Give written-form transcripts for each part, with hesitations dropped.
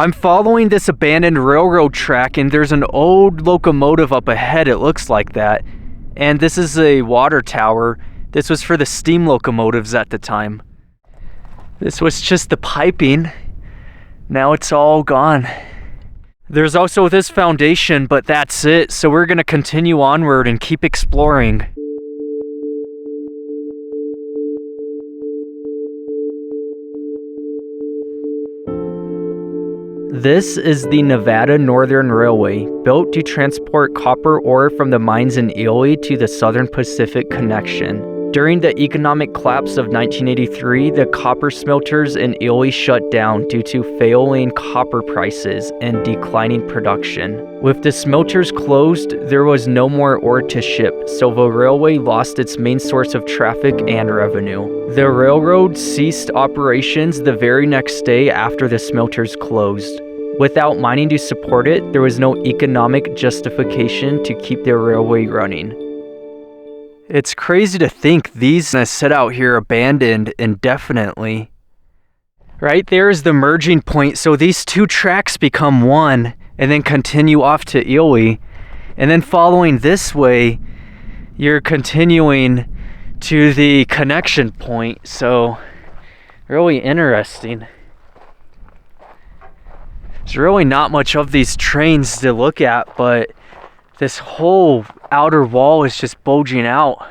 I'm following this abandoned railroad track, and there's an old locomotive up ahead, it looks like that. And this is a water tower. This was for the steam locomotives at the time. This was just the piping. Now it's all gone. There's also this foundation, but that's it. So we're gonna continue onward and keep exploring. This is the Nevada Northern Railway, built to transport copper ore from the mines in Ely to the Southern Pacific Connection. During the economic collapse of 1983, the copper smelters in Ely shut down due to failing copper prices and declining production. With the smelters closed, there was no more ore to ship, so the railway lost its main source of traffic and revenue. The railroad ceased operations the very next day after the smelters closed. Without mining to support it, there was no economic justification to keep the railway running. It's crazy to think these sit out here abandoned indefinitely. Right there is the merging point, so these two tracks become one and then continue off to Ely. And then following this way, you're continuing to the connection point, so really interesting. There's really not much of these trains to look at, but this whole outer wall is just bulging out.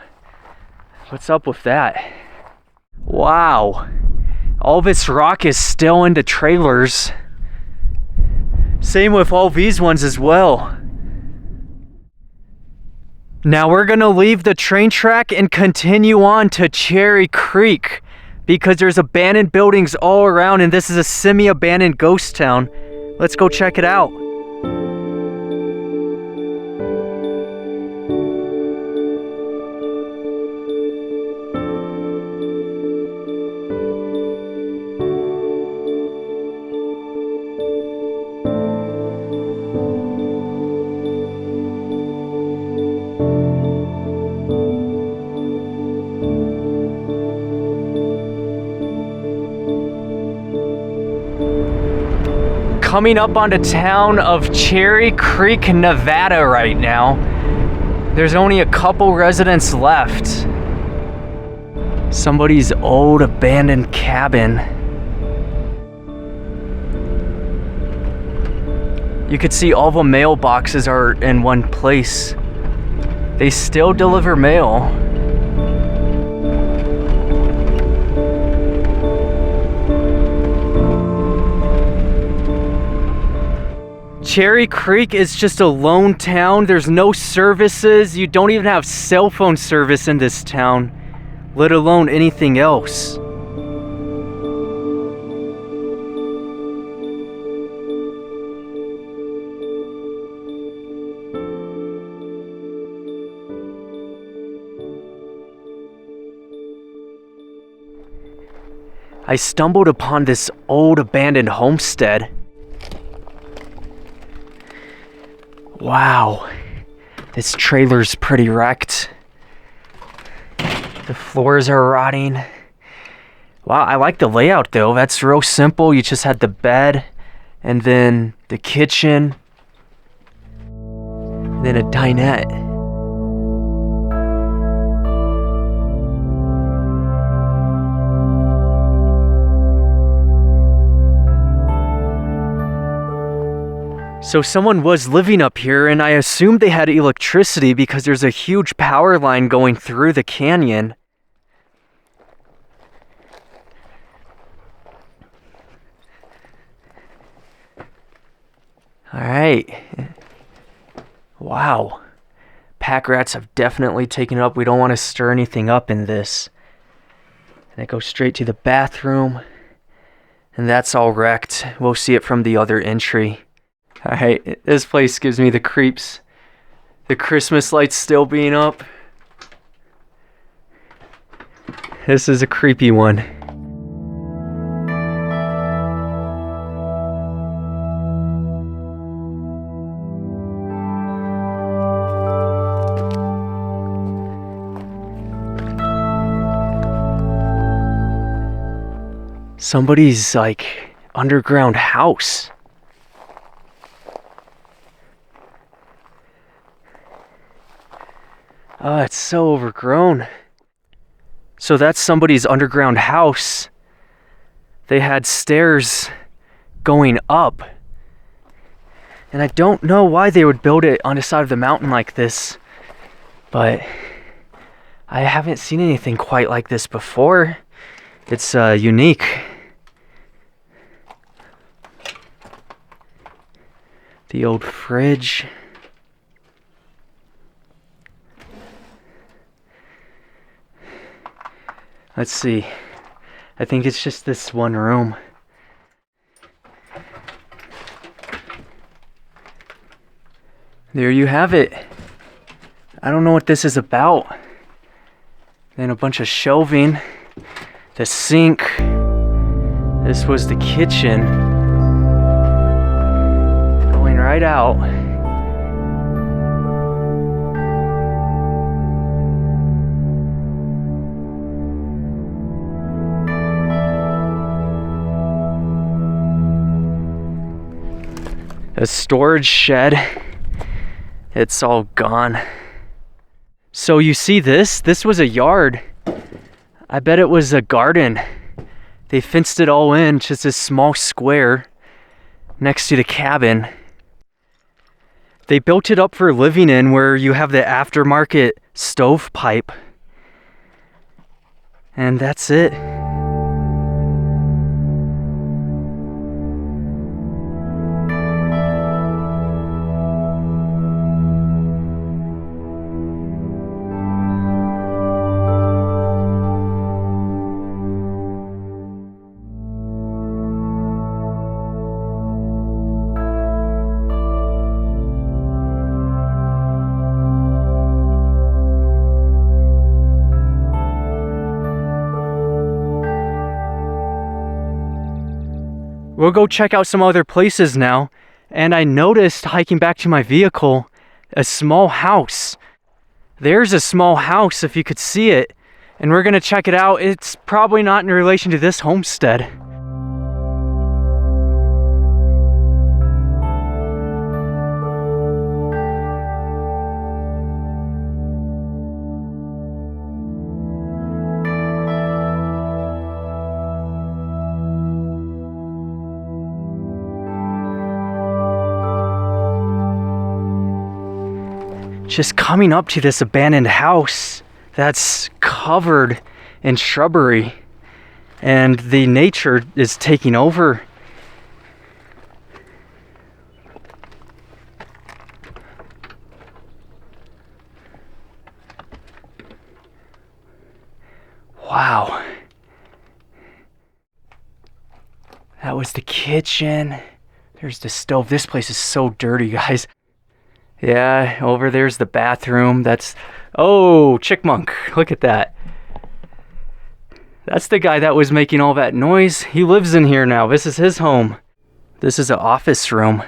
What's up with that? Wow. All this rock is still in the trailers. Same with all these ones as well. Now we're gonna leave the train track and continue on to Cherry Creek because there's abandoned buildings all around and this is a semi-abandoned ghost town. Let's go check it out. Coming up on the town of Cherry Creek, Nevada right now. There's only a couple residents left. Somebody's old abandoned cabin. You could see all the mailboxes are in one place. They still deliver mail. Cherry Creek is just a lone town. There's no services. You don't even have cell phone service in this town, let alone anything else. I stumbled upon this old abandoned homestead. Wow, this trailer's pretty wrecked. The floors are rotting. Wow, I like the layout though. That's real simple. You just had the bed and then the kitchen, and then a dinette. So someone was living up here, and I assumed they had electricity because there's a huge power line going through the canyon. All right. Wow. Pack rats have definitely taken it up. We don't want to stir anything up in this. And I go straight to the bathroom, and that's all wrecked. We'll see it from the other entry. Alright, this place gives me the creeps. The Christmas lights still being up. This is a creepy one. Somebody's like underground house. Oh, it's so overgrown. So that's somebody's underground house. They had stairs going up. And I don't know why they would build it on the side of the mountain like this, but I haven't seen anything quite like this before. It's unique. The old fridge. Let's see. I think it's just this one room. There you have it. I don't know what this is about. Then a bunch of shelving. The sink. This was the kitchen. Going right out. A storage shed. It's all gone. So you see this? This was a yard. I bet it was a garden. They fenced it all in, just this small square next to the cabin. They built it up for living in, where you have the aftermarket stovepipe. And that's it. We'll go check out some other places now. And I noticed, hiking back to my vehicle, a small house. There's a small house, if you could see it. And we're gonna check it out. It's probably not in relation to this homestead. Just coming up to this abandoned house that's covered in shrubbery, and the nature is taking over. Wow. That was the kitchen. There's the stove. This place is so dirty, guys. Yeah, over there's the bathroom. That's, oh, Chickmunk, look at that. That's the guy that was making all that noise. He lives in here now. This is his home. This is an office room.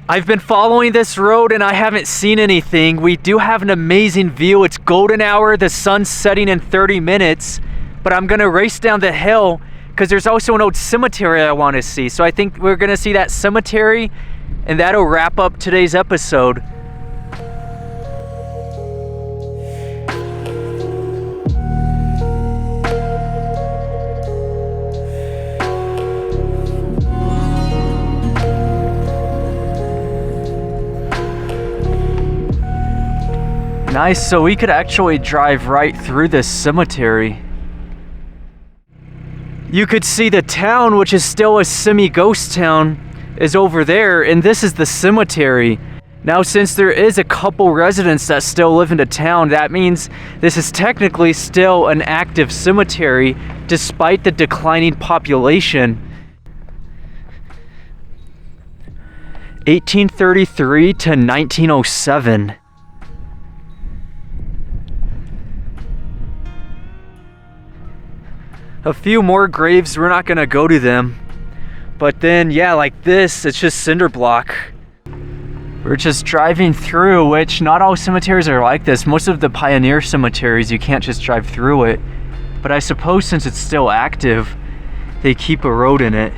I've been following this road and I haven't seen anything. We do have an amazing view. It's golden hour. The sun's setting in 30 minutes. But I'm gonna race down the hill because there's also an old cemetery I want to see. So I think we're gonna see that cemetery, and that'll wrap up today's episode. Nice, so we could actually drive right through this cemetery. You could see the town, which is still a semi-ghost town, is over there, and this is the cemetery. Now, since there is a couple residents that still live in the town, that means this is technically still an active cemetery, despite the declining population. 1833 to 1907. A few more graves, we're not gonna go to them. But then, yeah, like this, it's just cinder block. We're just driving through, which not all cemeteries are like this. Most of the pioneer cemeteries, you can't just drive through it. But I suppose since it's still active, they keep a road in it.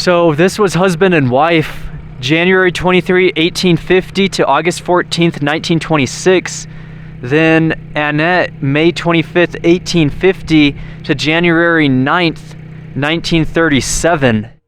So this was husband and wife, January 23, 1850 to August 14th, 1926. Then Annette, May 25th, 1850 to January 9th, 1937.